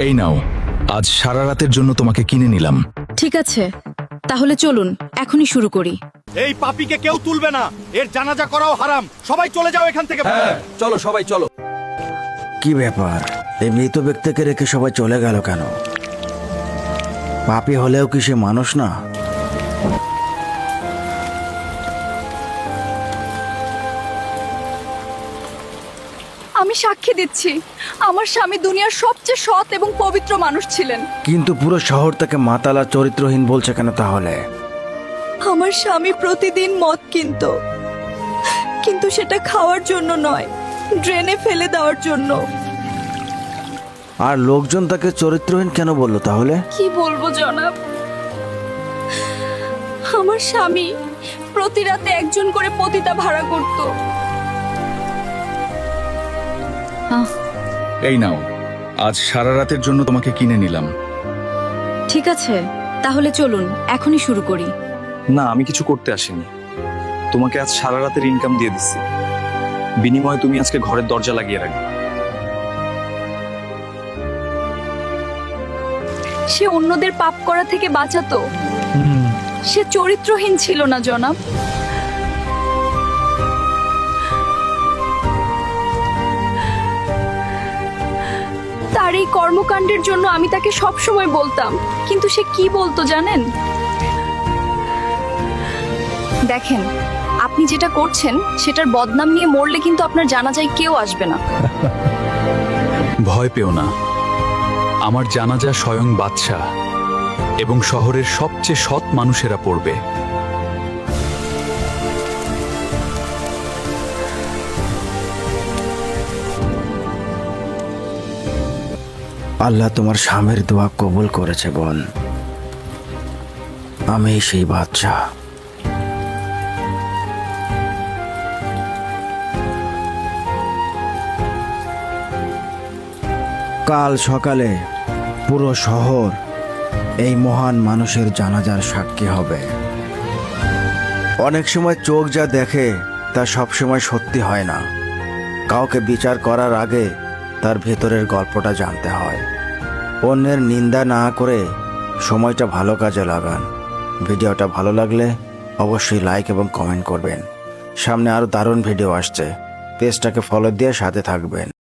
এই নাও, আজ সারা রাতের জন্য তোমাকে কিনে নিলাম। ঠিক আছে, তাহলে চলুন এখনই শুরু করি। এই পাপীকে কেউ তুলবে না, এর জানাজা করাও হারাম। সবাই চলে যাও এখান থেকে। চলো সবাই চলো। কি ব্যাপার, এই মৃত ব্যক্তিকে রেখে সবাই চলে গেল কেন? পাপী হলেও কি সে মানুষ না? আমি সাক্ষী দিচ্ছি, আমার স্বামী দুনিয়ার সবচেয়ে সৎ এবং পবিত্র মানুষ ছিলেন। কিন্তু পুরো শহর তাকে মাতালা চরিত্রহীন বলছে কেন তাহলে? আমার স্বামী প্রতিদিন মদ কিনতো, কিন্তু সেটা খাওয়ার জন্য নয়, ড্রেনে ফেলে দেওয়ার জন্য। আর লোকজন তাকে চরিত্রহীন কেন বললো তাহলে? কি বলবো জনাব, আমার স্বামী প্রতি রাতে একজন করে পতিতা ভাড়া করত। এই নাও, আজ সারা রাতের জন্য তোমাকে কিনে নিলাম। ঠিক আছে, তাহলে চলুন এখনই শুরু করি। না, আমি কিছু করতে আসিনি। তোমাকে আজ সারা রাতের ইনকাম দিয়ে দিচ্ছি, বিনিময়ে তুমি আজকে ঘরের দরজা লাগিয়ে রাখবে। সে অন্যদের পাপ করা থেকে বাঁচাতো, সে চরিত্রহীন ছিল না জনাব। তার এই কর্মকাণ্ডের জন্য আমি তাকে সব সময় বলতাম, কিন্তু সে কি বলতো জানেন? দেখেন, আপনি যেটা করছেন সেটার বদনাম নিয়ে মরলে কিন্তু আপনার জানাজায় কেউ আসবে না। ভয় পেও না, আমার জানাজা স্বয়ং বাদশাহ এবং শহরের সবচেয়ে সৎ মানুষেরা পড়বে। আল্লাহ তোমার স্বামীর দোয়া কবুল করেছে বোন। আমি সেই বাদশা। কাল সকালে পুরো শহর এই মহান মানুষের জানাজার সাক্ষী হবে। অনেক সময় চোখ যা দেখে তা সবসময় সত্যি হয় না। কাউকে বিচার করার আগে তার ভেতরের গল্পটা জানতে হয়। অন্যের নিন্দা না করে সময়টা ভালো কাজে লাগান। ভিডিওটা ভালো লাগলে অবশ্যই লাইক এবং কমেন্ট করবেন। সামনে আরও দারুণ ভিডিও আসছে, পেজটাকে ফলো দিয়ে সাথে থাকবেন।